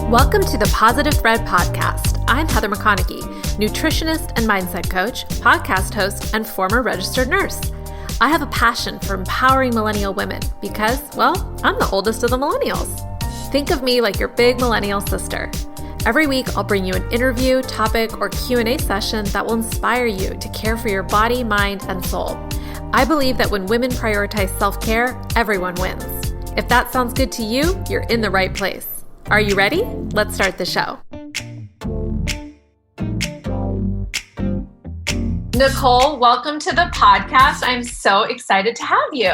Welcome to the Positive Thread Podcast. I'm Heather McConaughey, nutritionist and mindset coach, podcast host, and former registered nurse. I have a passion for empowering millennial women because, well, I'm the oldest of the millennials. Think of me like your big millennial sister. Every week, I'll bring you an interview, topic, or Q&A session that will inspire you to care for your body, mind, and soul. I believe that when women prioritize self-care, everyone wins. If that sounds good to you, you're in the right place. Are you ready? Let's start the show. Nicole, welcome to the podcast. I'm so excited to have you.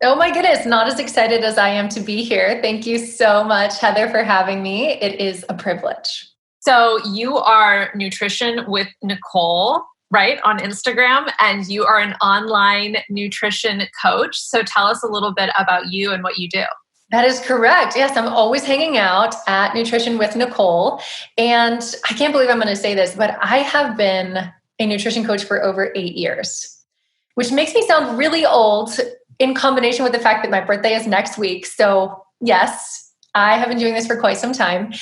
Oh my goodness, not as excited as I am to be here. Thank you so much, Heather, for having me. It is a privilege. So you are Nutrition with Nicole, right, on Instagram, and you are an online nutrition coach. So tell us a little bit about you and what you do. That is correct. Yes, I'm always hanging out at Nutrition with Nicole. And I can't believe I'm going to say this, but I have been a nutrition coach for over 8 years, which makes me sound really old in combination with the fact that my birthday is next week. So yes, I have been doing this for quite some time.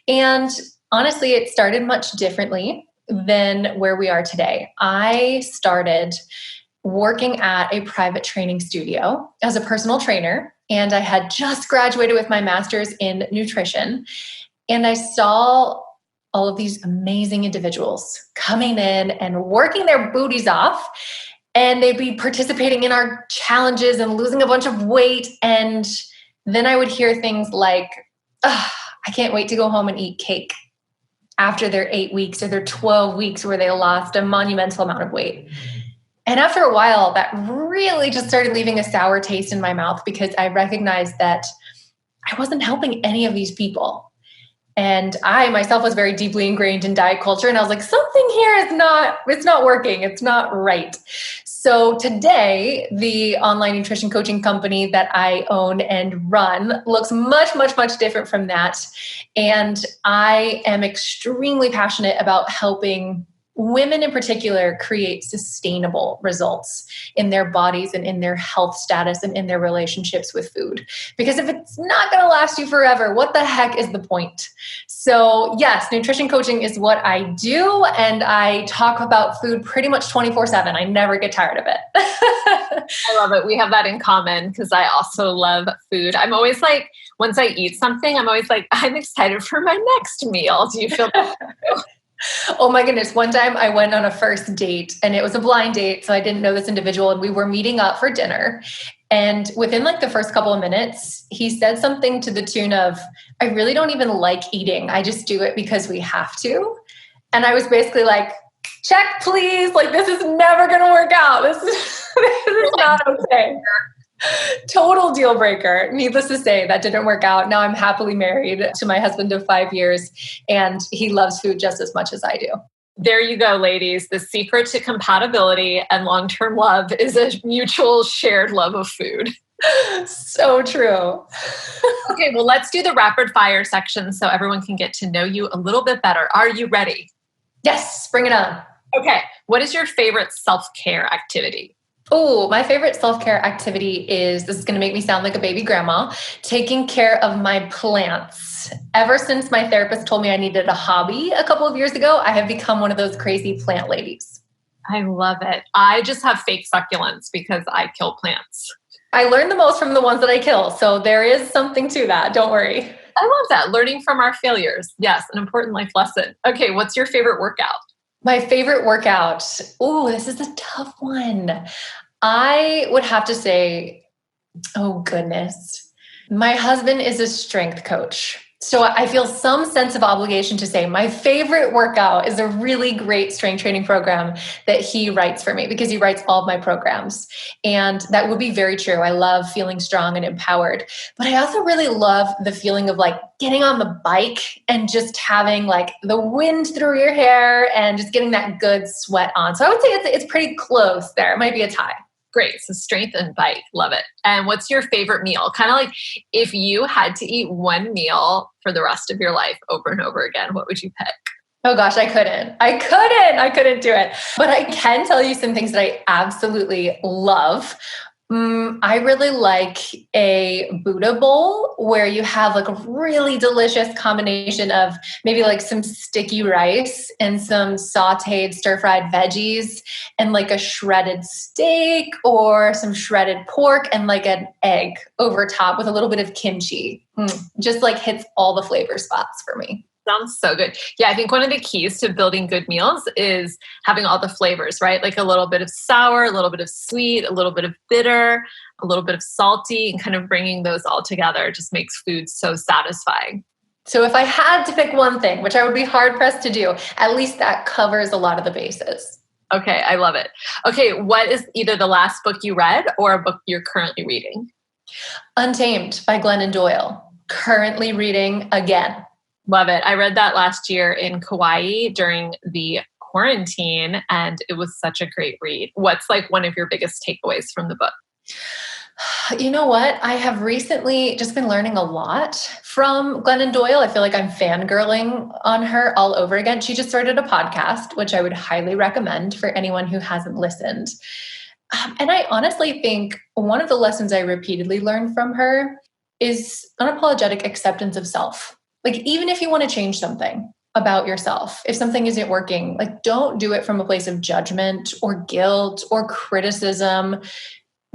And honestly, it started much differently than where we are today. I started working at a private training studio as a personal trainer. And I had just graduated with my master's in nutrition. And I saw all of these amazing individuals coming in and working their booties off. And they'd be participating in our challenges and losing a bunch of weight. And then I would hear things like, I can't wait to go home and eat cake after their 8 weeks or their 12 weeks where they lost a monumental amount of weight. And after a while, that really just started leaving a sour taste in my mouth because I recognized that I wasn't helping any of these people. And I myself was very deeply ingrained in diet culture. And I was like, something here is it's not working. It's not right. So today, the online nutrition coaching company that I own and run looks much, much, much different from that. And I am extremely passionate about helping women in particular create sustainable results in their bodies and in their health status and in their relationships with food. Because if it's not going to last you forever, what the heck is the point? So yes, nutrition coaching is what I do. And I talk about food pretty much 24/7. I never get tired of it. I love it. We have that in common because I also love food. I'm always like, once I eat something, I'm always like, I'm excited for my next meal. Do you feel that? Oh my goodness. One time I went on a first date and it was a blind date. So I didn't know this individual and we were meeting up for dinner. And within like the first couple of minutes, he said something to the tune of, I really don't even like eating. I just do it because we have to. And I was basically like, check, please. Like, this is never going to work out. This is not okay. Total deal breaker. Needless to say, that didn't work out. Now I'm happily married to my husband of 5 years, and he loves food just as much as I do. There you go, ladies. The secret to compatibility and long-term love is a mutual shared love of food. So true. Okay, well, let's do the rapid fire section so everyone can get to know you a little bit better. Are you ready? Yes, bring it on. Okay, what is your favorite self-care activity? Oh, my favorite self-care activity is, this is going to make me sound like a baby grandma, taking care of my plants. Ever since my therapist told me I needed a hobby a couple of years ago, I have become one of those crazy plant ladies. I love it. I just have fake succulents because I kill plants. I learn the most from the ones that I kill. So there is something to that. Don't worry. I love that. Learning from our failures. Yes, an important life lesson. Okay, what's your favorite workout? My favorite workout. Oh, this is a tough one. I would have to say, oh goodness. My husband is a strength coach. So I feel some sense of obligation to say my favorite workout is a really great strength training program that he writes for me because he writes all of my programs. And that would be very true. I love feeling strong and empowered, but I also really love the feeling of like getting on the bike and just having like the wind through your hair and just getting that good sweat on. So I would say it's pretty close there. It might be a tie. Great. So strength and bike. Love it. And what's your favorite meal? Kind of like if you had to eat one meal for the rest of your life over and over again, what would you pick? Oh gosh, I couldn't do it. But I can tell you some things that I absolutely love. I really like a Buddha bowl where you have like a really delicious combination of maybe like some sticky rice and some sauteed stir-fried veggies and like a shredded steak or some shredded pork and like an egg over top with a little bit of kimchi. Just like hits all the flavor spots for me. Sounds so good. Yeah, I think one of the keys to building good meals is having all the flavors, right? Like a little bit of sour, a little bit of sweet, a little bit of bitter, a little bit of salty, and kind of bringing those all together just makes food so satisfying. So if I had to pick one thing, which I would be hard pressed to do, at least that covers a lot of the bases. Okay, I love it. Okay, what is either the last book you read or a book you're currently reading? Untamed by Glennon Doyle. Currently reading again. Love it. I read that last year in Kauai during the quarantine, and it was such a great read. What's like one of your biggest takeaways from the book? You know what? I have recently just been learning a lot from Glennon Doyle. I feel like I'm fangirling on her all over again. She just started a podcast, which I would highly recommend for anyone who hasn't listened. And I honestly think one of the lessons I repeatedly learned from her is unapologetic acceptance of self. Like, even if you want to change something about yourself, if something isn't working, like, don't do it from a place of judgment or guilt or criticism.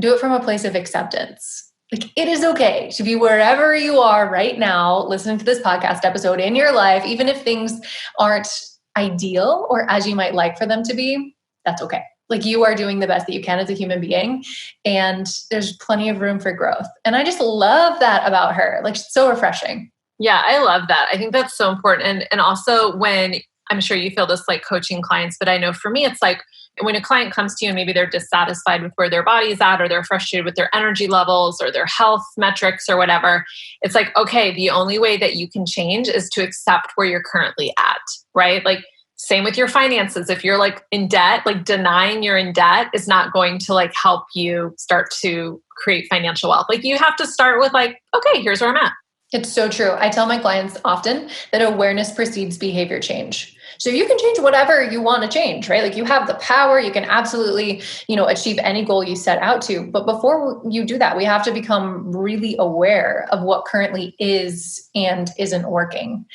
Do it from a place of acceptance. Like, it is okay to be wherever you are right now, listening to this podcast episode in your life, even if things aren't ideal or as you might like for them to be, that's okay. Like, you are doing the best that you can as a human being, and there's plenty of room for growth. And I just love that about her. Like, it's so refreshing. Yeah, I love that. I think that's so important. And also when, I'm sure you feel this like coaching clients, but I know for me, it's like when a client comes to you and maybe they're dissatisfied with where their body's at, or they're frustrated with their energy levels or their health metrics or whatever, it's like, okay, the only way that you can change is to accept where you're currently at, right? Like, same with your finances. If you're like in debt, like denying you're in debt is not going to like help you start to create financial wealth. Like, you have to start with like, okay, here's where I'm at. It's so true. I tell my clients often that awareness precedes behavior change. So you can change whatever you want to change, right? Like, you have the power, you can absolutely, achieve any goal you set out to. But before you do that, we have to become really aware of what currently is and isn't working.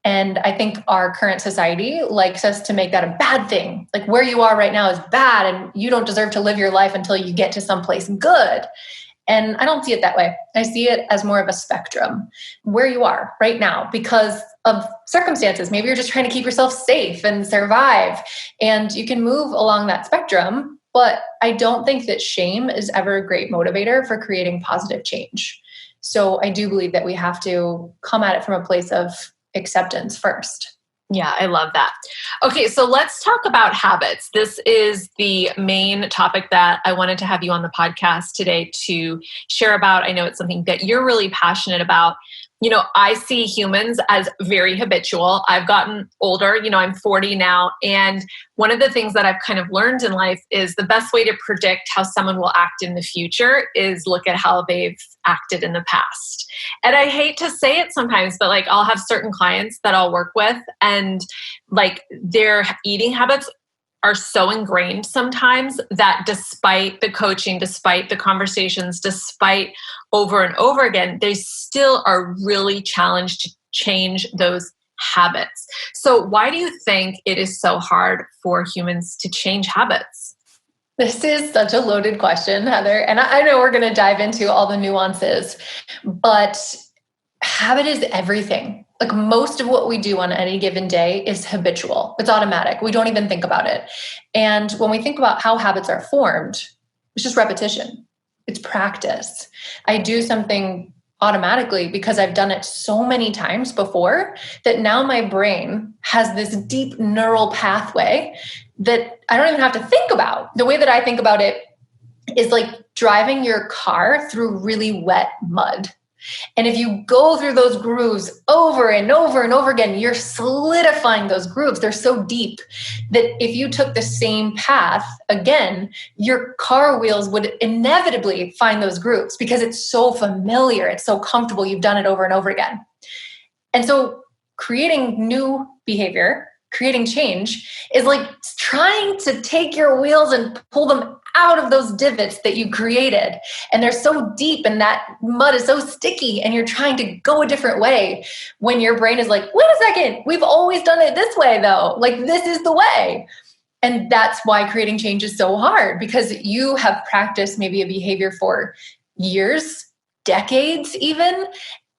And I think our current society likes us to make that a bad thing. Like, where you are right now is bad and you don't deserve to live your life until you get to someplace good. And I don't see it that way. I see it as more of a spectrum where you are right now because of circumstances. Maybe you're just trying to keep yourself safe and survive, and you can move along that spectrum. But I don't think that shame is ever a great motivator for creating positive change. So I do believe that we have to come at it from a place of acceptance first. Yeah, I love that. Okay, so let's talk about habits. This is the main topic that I wanted to have you on the podcast today to share about. I know it's something that you're really passionate about. I see humans as very habitual. I've gotten older, I'm 40 now. And one of the things that I've kind of learned in life is the best way to predict how someone will act in the future is look at how they've acted in the past. And I hate to say it sometimes, but like, I'll have certain clients that I'll work with, and like their eating habits are so ingrained sometimes that despite the coaching, despite the conversations, despite over and over again, they still are really challenged to change those habits. So why do you think it is so hard for humans to change habits? This is such a loaded question, Heather. And I know we're going to dive into all the nuances, but habit is everything. Like, most of what we do on any given day is habitual. It's automatic. We don't even think about it. And when we think about how habits are formed, it's just repetition. It's practice. I do something automatically because I've done it so many times before that now my brain has this deep neural pathway that I don't even have to think about. The way that I think about it is like driving your car through really wet mud. And if you go through those grooves over and over and over again, you're solidifying those grooves. They're so deep that if you took the same path again, your car wheels would inevitably find those grooves because it's so familiar. It's so comfortable. You've done it over and over again. And so creating new behavior, creating change is like trying to take your wheels and pull them out of those divots that you created. And they're so deep and that mud is so sticky and you're trying to go a different way when your brain is like, wait a second, we've always done it this way though. Like this is the way. And that's why creating change is so hard, because you have practiced maybe a behavior for years, decades even.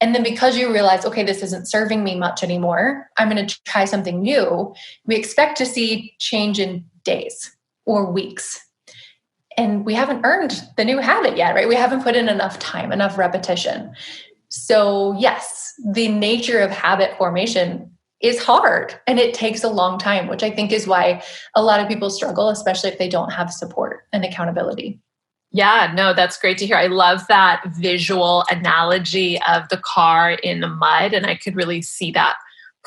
And then because you realize, okay, this isn't serving me much anymore, I'm going to try something new. We expect to see change in days or weeks. And we haven't earned the new habit yet, right? We haven't put in enough time, enough repetition. So yes, the nature of habit formation is hard and it takes a long time, which I think is why a lot of people struggle, especially if they don't have support and accountability. Yeah, no, that's great to hear. I love that visual analogy of the car in the mud, and I could really see that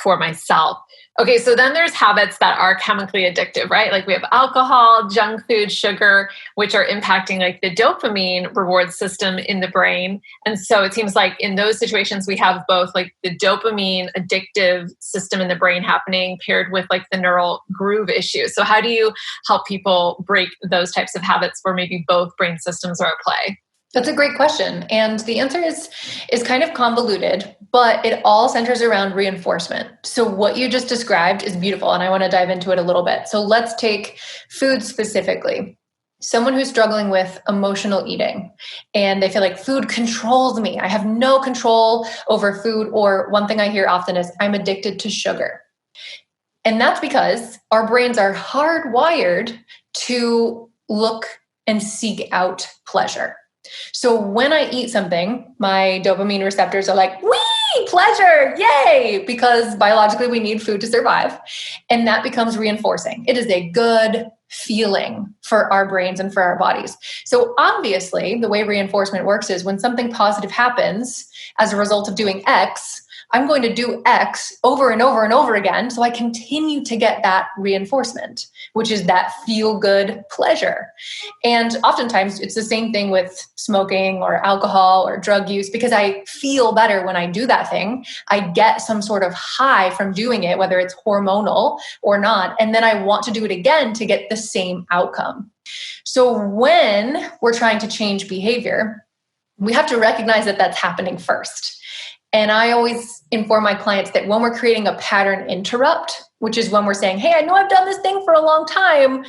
for myself. Okay, so then there's habits that are chemically addictive, right? Like we have alcohol, junk food, sugar, which are impacting like the dopamine reward system in the brain. And so it seems like in those situations, we have both like the dopamine addictive system in the brain happening paired with like the neural groove issues. So how do you help people break those types of habits where maybe both brain systems are at play? That's a great question. And the answer is kind of convoluted, but it all centers around reinforcement. So what you just described is beautiful, and I want to dive into it a little bit. So let's take food specifically. Someone who's struggling with emotional eating and they feel like food controls me. I have no control over food. Or one thing I hear often is I'm addicted to sugar. And that's because our brains are hardwired to look and seek out pleasure. So when I eat something, my dopamine receptors are like, wee, pleasure, yay, because biologically we need food to survive. And that becomes reinforcing. It is a good feeling for our brains and for our bodies. So obviously, the way reinforcement works is when something positive happens as a result of doing X, I'm going to do X over and over and over again. So I continue to get that reinforcement, which is that feel good pleasure. And oftentimes it's the same thing with smoking or alcohol or drug use, because I feel better when I do that thing. I get some sort of high from doing it, whether it's hormonal or not. And then I want to do it again to get the same outcome. So when we're trying to change behavior, we have to recognize that that's happening first. And I always inform my clients that when we're creating a pattern interrupt, which is when we're saying, hey, I know I've done this thing for a long time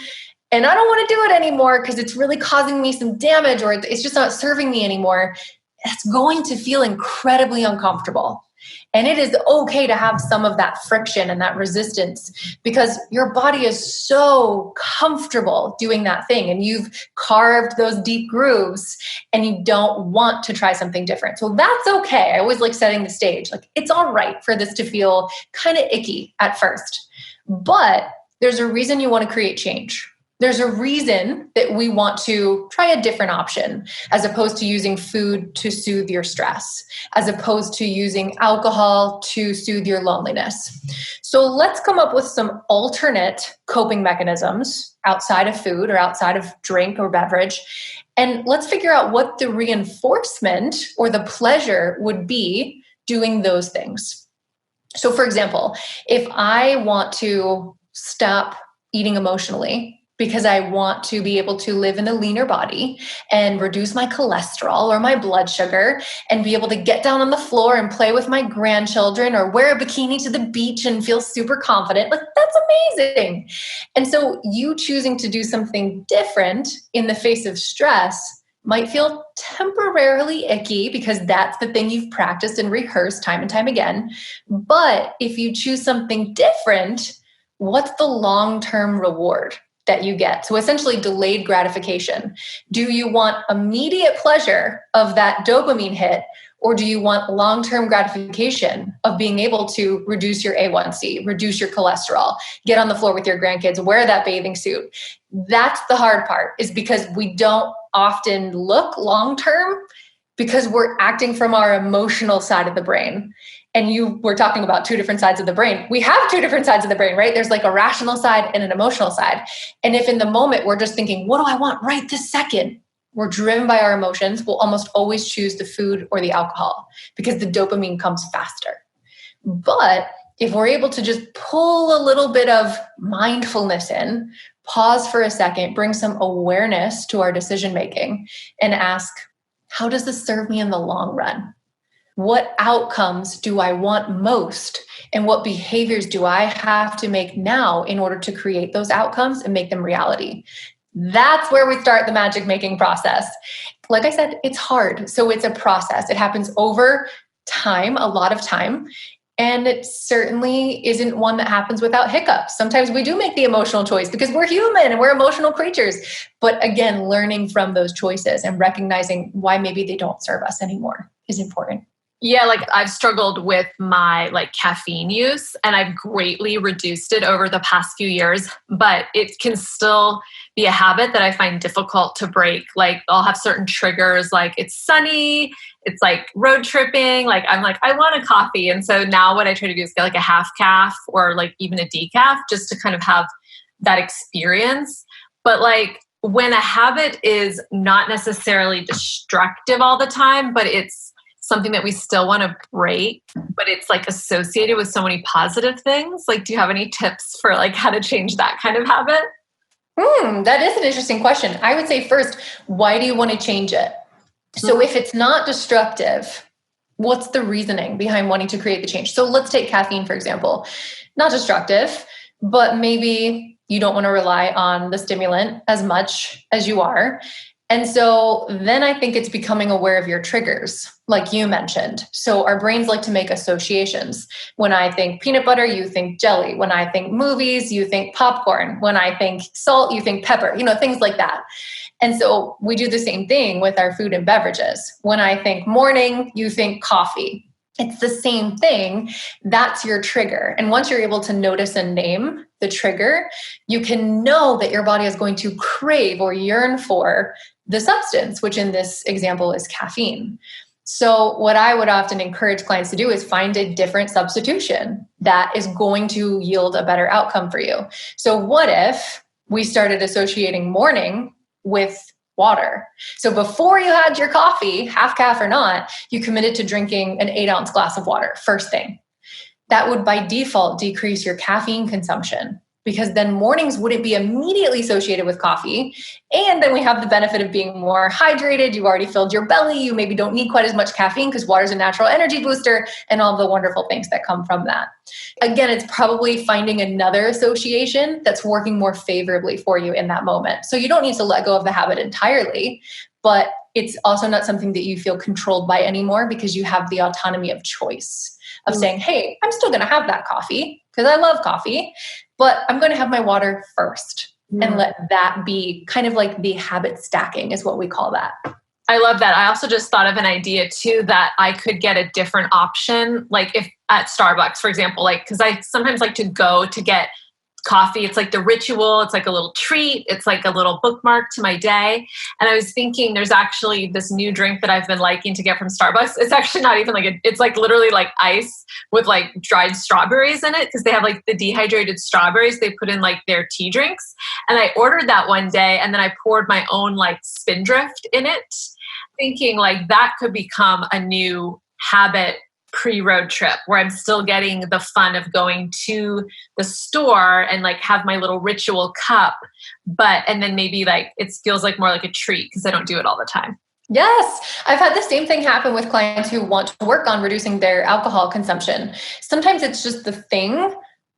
and I don't want to do it anymore because it's really causing me some damage or it's just not serving me anymore, it's going to feel incredibly uncomfortable. And it is okay to have some of that friction and that resistance because your body is so comfortable doing that thing and you've carved those deep grooves and you don't want to try something different. So that's okay. I always like setting the stage. Like it's all right for this to feel kind of icky at first, but there's a reason you want to create change. There's a reason that we want to try a different option as opposed to using food to soothe your stress, as opposed to using alcohol to soothe your loneliness. So let's come up with some alternate coping mechanisms outside of food or outside of drink or beverage. And let's figure out what the reinforcement or the pleasure would be doing those things. So for example, if I want to stop eating emotionally, because I want to be able to live in a leaner body and reduce my cholesterol or my blood sugar and be able to get down on the floor and play with my grandchildren or wear a bikini to the beach and feel super confident. Like that's amazing. And so you choosing to do something different in the face of stress might feel temporarily icky because that's the thing you've practiced and rehearsed time and time again. But if you choose something different, what's the long-term reward that you get? So essentially delayed gratification. Do you want immediate pleasure of that dopamine hit, or do you want long-term gratification of being able to reduce your A1C, reduce your cholesterol, get on the floor with your grandkids, wear that bathing suit? That's the hard part, is because we don't often look long-term because we're acting from our emotional side of the brain. And you were talking about two different sides of the brain. We have two different sides of the brain, right? There's like a rational side and an emotional side. And if in the moment we're just thinking, what do I want right this second? We're driven by our emotions. We'll almost always choose the food or the alcohol because the dopamine comes faster. But if we're able to just pull a little bit of mindfulness in, pause for a second, bring some awareness to our decision making and ask, how does this serve me in the long run? What outcomes do I want most? And what behaviors do I have to make now in order to create those outcomes and make them reality? That's where we start the magic making process. Like I said, it's hard. So it's a process. It happens over time, a lot of time. And it certainly isn't one that happens without hiccups. Sometimes we do make the emotional choice because we're human and we're emotional creatures. But again, learning from those choices and recognizing why maybe they don't serve us anymore is important. Yeah, like I've struggled with my caffeine use and I've greatly reduced it over the past few years, but it can still be a habit that I find difficult to break. Like I'll have certain triggers, like it's sunny, it's like road tripping, I'm like, I want a coffee. And so now what I try to do is get like a half calf or like even a decaf just to kind of have that experience. But when a habit is not necessarily destructive all the time, but it's something that we still want to break, but it's associated with so many positive things. Do you have any tips for how to change that kind of habit? That is an interesting question. I would say first, why do you want to change it? So if it's not destructive, what's the reasoning behind wanting to create the change? So let's take caffeine, for example. Not destructive, but maybe you don't want to rely on the stimulant as much as you are. And so then I think it's becoming aware of your triggers, like you mentioned. So our brains like to make associations. When I think peanut butter, you think jelly. When I think movies, you think popcorn. When I think salt, you think pepper, things like that. And so we do the same thing with our food and beverages. When I think morning, you think coffee. It's the same thing. That's your trigger. And once you're able to notice and name the trigger, you can know that your body is going to crave or yearn for the substance, which in this example is caffeine. So what I would often encourage clients to do is find a different substitution that is going to yield a better outcome for you. So what if we started associating morning with water? So before you had your coffee, half calf or not, you committed to drinking an 8-ounce glass of water first thing. That would by default decrease your caffeine consumption, because then mornings wouldn't be immediately associated with coffee. And then we have the benefit of being more hydrated. You've already filled your belly. You maybe don't need quite as much caffeine because water is a natural energy booster and all the wonderful things that come from that. Again, it's probably finding another association that's working more favorably for you in that moment. So you don't need to let go of the habit entirely, but it's also not something that you feel controlled by anymore because you have the autonomy of choice of saying, hey, I'm still going to have that coffee because I love coffee, but I'm going to have my water first and let that be kind of like the habit stacking is what we call that. I love that. I also just thought of an idea too, that I could get a different option. If at Starbucks, for example, because I sometimes like to go to get coffee. It's the ritual. It's a little treat. It's a little bookmark to my day. And I was thinking there's actually this new drink that I've been liking to get from Starbucks. It's actually not even it's literally ice with dried strawberries in it, because they have the dehydrated strawberries they put in their tea drinks. And I ordered that one day and then I poured my own Spindrift in it, thinking that could become a new habit pre-road trip where I'm still getting the fun of going to the store and have my little ritual cup, and then maybe it feels more like a treat because I don't do it all the time. Yes. I've had the same thing happen with clients who want to work on reducing their alcohol consumption. Sometimes it's just the thing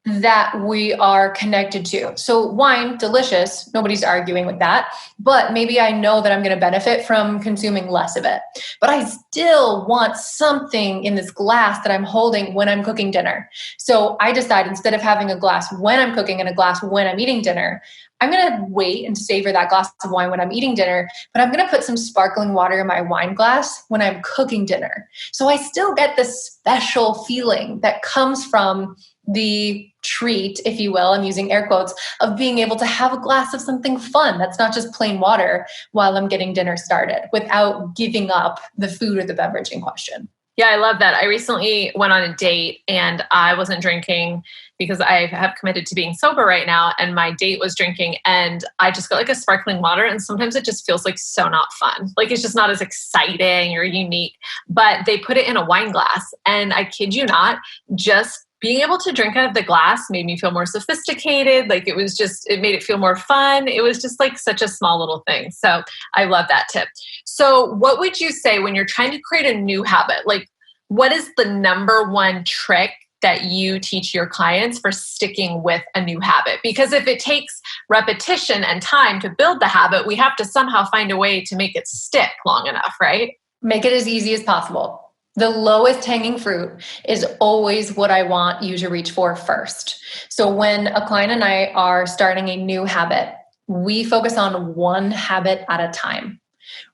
that we are connected to. So wine, delicious. Nobody's arguing with that. But maybe I know that I'm going to benefit from consuming less of it. But I still want something in this glass that I'm holding when I'm cooking dinner. So I decide instead of having a glass when I'm cooking and a glass when I'm eating dinner, I'm going to wait and savor that glass of wine when I'm eating dinner, but I'm going to put some sparkling water in my wine glass when I'm cooking dinner. So I still get this special feeling that comes from the treat, if you will, I'm using air quotes, of being able to have a glass of something fun that's not just plain water while I'm getting dinner started without giving up the food or the beverage in question. Yeah, I love that. I recently went on a date and I wasn't drinking because I have committed to being sober right now, and my date was drinking, and I just got a sparkling water, and sometimes it just feels so not fun. It's just not as exciting or unique, but they put it in a wine glass, and I kid you not, just being able to drink out of the glass made me feel more sophisticated. Like it made it feel more fun. It was just like such a small little thing. So I love that tip. So what would you say when you're trying to create a new habit? Like, what is the number one trick that you teach your clients for sticking with a new habit? Because if it takes repetition and time to build the habit, we have to somehow find a way to make it stick long enough, right? Make it as easy as possible. The lowest hanging fruit is always what I want you to reach for first. So when a client and I are starting a new habit, we focus on one habit at a time,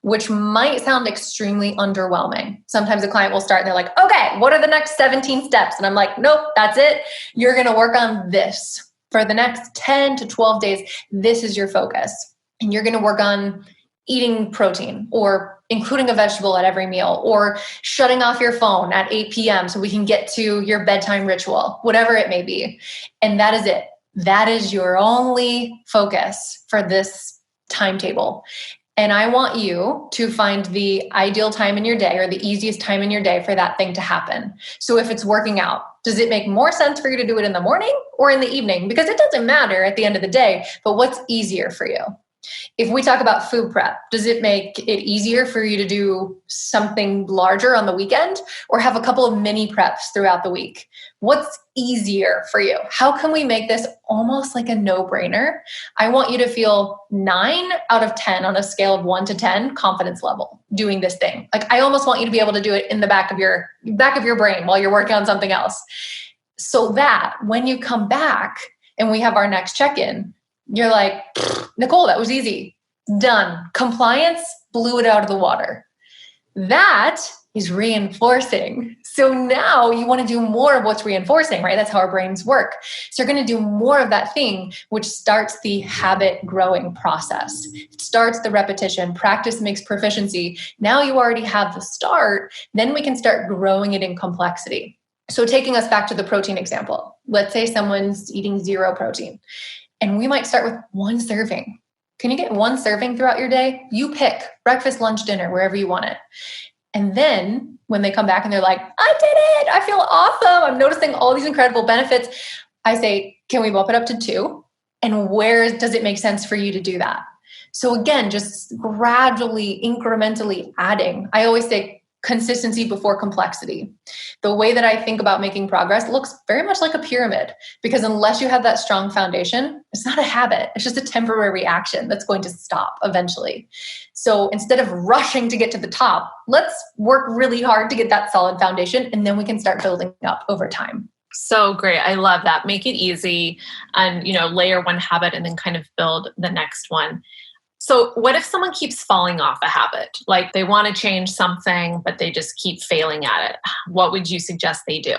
which might sound extremely underwhelming. Sometimes a client will start and they're like, okay, what are the next 17 steps? And I'm like, nope, that's it. You're going to work on this for the next 10 to 12 days. This is your focus. And you're going to work on eating protein or including a vegetable at every meal or shutting off your phone at 8 p.m. so we can get to your bedtime ritual, whatever it may be. And that is it. That is your only focus for this timetable. And I want you to find the ideal time in your day or the easiest time in your day for that thing to happen. So if it's working out, does it make more sense for you to do it in the morning or in the evening? Because it doesn't matter at the end of the day, but what's easier for you? If we talk about food prep, does it make it easier for you to do something larger on the weekend or have a couple of mini preps throughout the week? What's easier for you? How can we make this almost like a no-brainer? I want you to feel 9 out of 10 on a scale of 1 to 10 confidence level doing this thing. Like I almost want you to be able to do it in the back of your brain while you're working on something else. So that when you come back and we have our next check-in, you're like, Nicole, that was easy. Done. Compliance blew it out of the water. That is reinforcing. So now you want to do more of what's reinforcing, right? That's how our brains work. So you're going to do more of that thing, which starts the habit growing process. It starts the repetition. Practice makes proficiency. Now you already have the start. Then we can start growing it in complexity. So taking us back to the protein example, let's say someone's eating 0 protein. And we might start with 1 serving. Can you get 1 serving throughout your day? You pick breakfast, lunch, dinner, wherever you want it. And then when they come back and they're like, I did it. I feel awesome. I'm noticing all these incredible benefits. I say, can we bump it up to 2? And where does it make sense for you to do that? So again, just gradually, incrementally adding. I always say, consistency before complexity. The way that I think about making progress looks very much like a pyramid, because unless you have that strong foundation, it's not a habit. It's just a temporary action that's going to stop eventually. So instead of rushing to get to the top, let's work really hard to get that solid foundation, and then we can start building up over time. So great. I love that. Make it easy and, layer one habit and then kind of build the next one. So what if someone keeps falling off a habit? Like they want to change something, but they just keep failing at it. What would you suggest they do?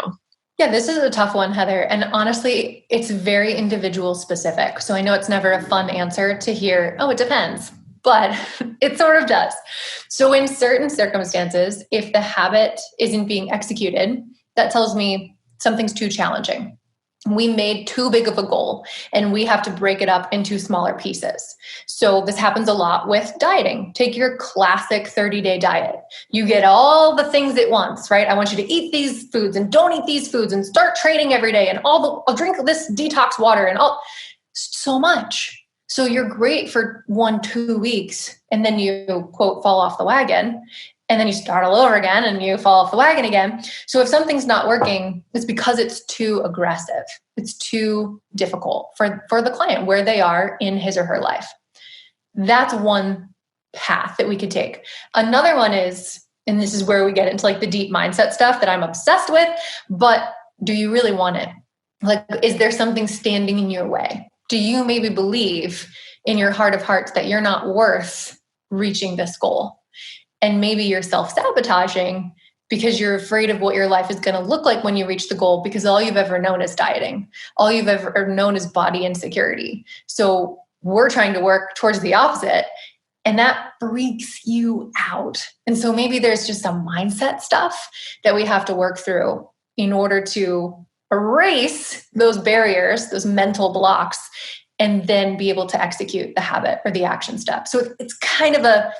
Yeah, this is a tough one, Heather. And honestly, it's very individual specific. So I know it's never a fun answer to hear, oh, it depends, but it sort of does. So in certain circumstances, if the habit isn't being executed, that tells me something's too challenging. We made too big of a goal and we have to break it up into smaller pieces. So this happens a lot with dieting. Take your classic 30-day diet. You get all the things at once, right? I want you to eat these foods and don't eat these foods and start training every day and I'll drink this detox water and so much. So you're great for 1-2 weeks and then you quote fall off the wagon. And then you start all over again and you fall off the wagon again. So if something's not working, it's because it's too aggressive. It's too difficult for the client where they are in his or her life. That's one path that we could take. Another one is, and this is where we get into like the deep mindset stuff that I'm obsessed with, but do you really want it? Like, is there something standing in your way? Do you maybe believe in your heart of hearts that you're not worth reaching this goal? And maybe you're self-sabotaging because you're afraid of what your life is going to look like when you reach the goal, because all you've ever known is dieting. All you've ever known is body insecurity. So we're trying to work towards the opposite, and that freaks you out. And so maybe there's just some mindset stuff that we have to work through in order to erase those barriers, those mental blocks, and then be able to execute the habit or the action step. So it's kind of a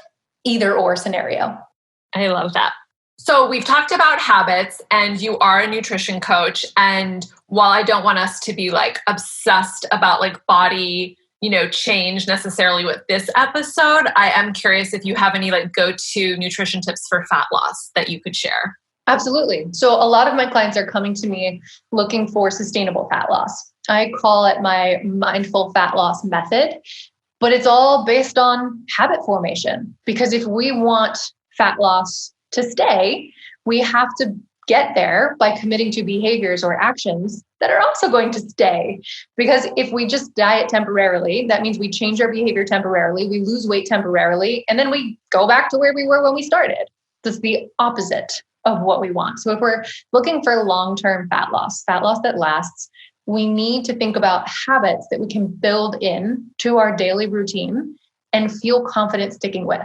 either or scenario. I love that. So we've talked about habits, and you are a nutrition coach. And while I don't want us to be like obsessed about like body, change necessarily with this episode, I am curious if you have any like go-to nutrition tips for fat loss that you could share. Absolutely. So a lot of my clients are coming to me looking for sustainable fat loss. I call it my mindful fat loss method, but it's all based on habit formation. Because if we want fat loss to stay, we have to get there by committing to behaviors or actions that are also going to stay. Because if we just diet temporarily, that means we change our behavior temporarily, we lose weight temporarily, and then we go back to where we were when we started. That's the opposite of what we want. So if we're looking for long-term fat loss that lasts, we need to think about habits that we can build in to our daily routine and feel confident sticking with.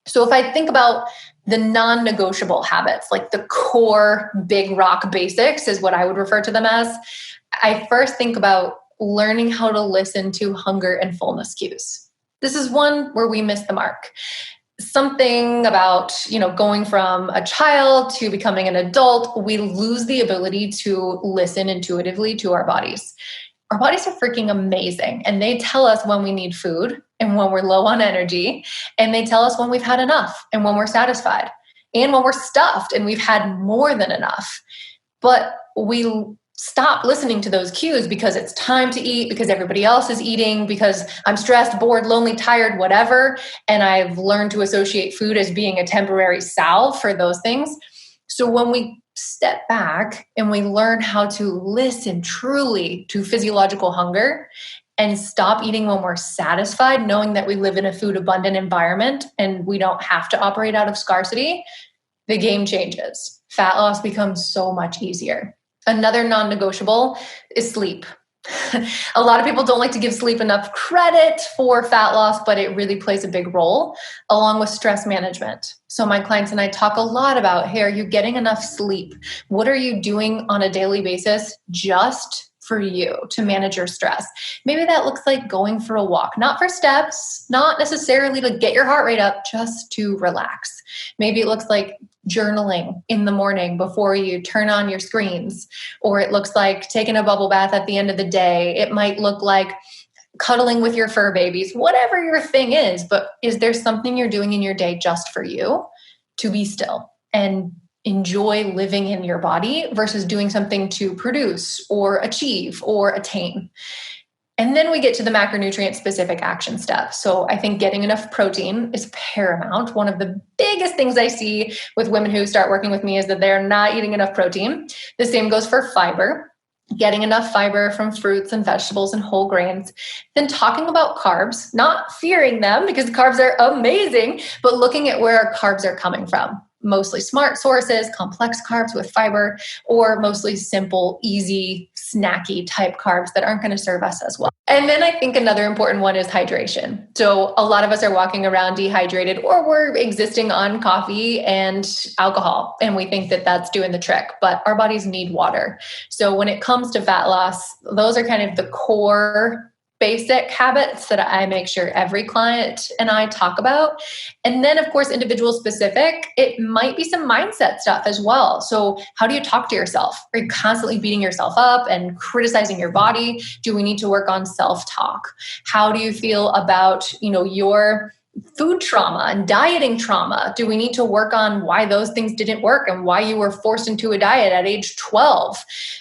So if I think about the non-negotiable habits, like the core big rock basics is what I would refer to them as, I first think about learning how to listen to hunger and fullness cues. This is one where we miss the mark. Something about, going from a child to becoming an adult, we lose the ability to listen intuitively to our bodies. Our bodies are freaking amazing, and they tell us when we need food and when we're low on energy, and they tell us when we've had enough and when we're satisfied and when we're stuffed and we've had more than enough. But we stop listening to those cues because it's time to eat, because everybody else is eating, because I'm stressed, bored, lonely, tired, whatever. And I've learned to associate food as being a temporary salve for those things. So when we step back and we learn how to listen truly to physiological hunger and stop eating when we're satisfied, knowing that we live in a food abundant environment and we don't have to operate out of scarcity, the game changes. Fat loss becomes so much easier. Another non-negotiable is sleep. A lot of people don't like to give sleep enough credit for fat loss, but it really plays a big role, along with stress management. So my clients and I talk a lot about, hey, are you getting enough sleep? What are you doing on a daily basis just for you to manage your stress? Maybe that looks like going for a walk, not for steps, not necessarily to get your heart rate up, just to relax. Maybe it looks like journaling in the morning before you turn on your screens, or it looks like taking a bubble bath at the end of the day. It might look like cuddling with your fur babies, whatever your thing is. But is there something you're doing in your day just for you to be still and enjoy living in your body versus doing something to produce or achieve or attain? And then we get to the macronutrient specific action steps. So I think getting enough protein is paramount. One of the biggest things I see with women who start working with me is that they're not eating enough protein. The same goes for fiber. Getting enough fiber from fruits and vegetables and whole grains. Then talking about carbs, not fearing them because carbs are amazing, but looking at where our carbs are coming from. Mostly smart sources, complex carbs with fiber, or mostly simple, easy, snacky type carbs that aren't going to serve us as well. And then I think another important one is hydration. So a lot of us are walking around dehydrated, or we're existing on coffee and alcohol, and we think that that's doing the trick, but our bodies need water. So when it comes to fat loss, those are kind of the core basic habits that I make sure every client and I talk about. And then, of course, individual specific, it might be some mindset stuff as well. So how do you talk to yourself? Are you constantly beating yourself up and criticizing your body? Do we need to work on self-talk? How do you feel about, your food trauma and dieting trauma? Do we need to work on why those things didn't work and why you were forced into a diet at age 12?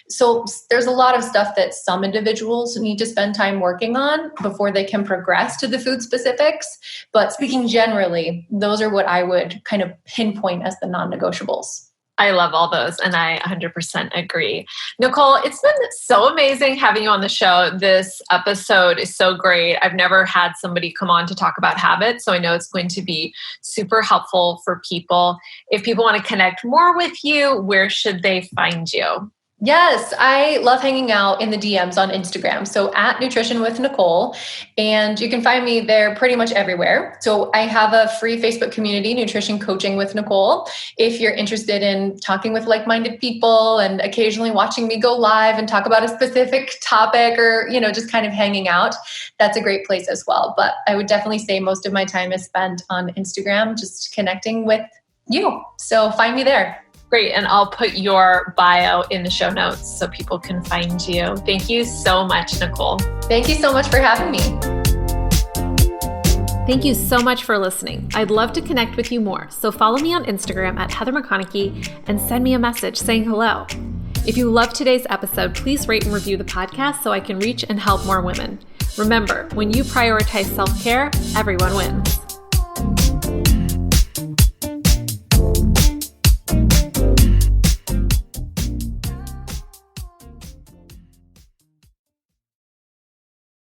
So there's a lot of stuff that some individuals need to spend time working on before they can progress to the food specifics. But speaking generally, those are what I would kind of pinpoint as the non-negotiables. I love all those, and I 100% agree. Nicole, it's been so amazing having you on the show. This episode is so great. I've never had somebody come on to talk about habits, so I know it's going to be super helpful for people. If people want to connect more with you, where should they find you? Yes, I love hanging out in the DMs on Instagram. So at Nutrition with Nicole, and you can find me there pretty much everywhere. So I have a free Facebook community, Nutrition Coaching with Nicole. If you're interested in talking with like-minded people and occasionally watching me go live and talk about a specific topic or, just kind of hanging out, that's a great place as well. But I would definitely say most of my time is spent on Instagram, just connecting with you. So find me there. Great. And I'll put your bio in the show notes so people can find you. Thank you so much, Nicole. Thank you so much for having me. Thank you so much for listening. I'd love to connect with you more. So follow me on Instagram at Heather McConaughey and send me a message saying hello. If you loved today's episode, please rate and review the podcast so I can reach and help more women. Remember, when you prioritize self-care, everyone wins.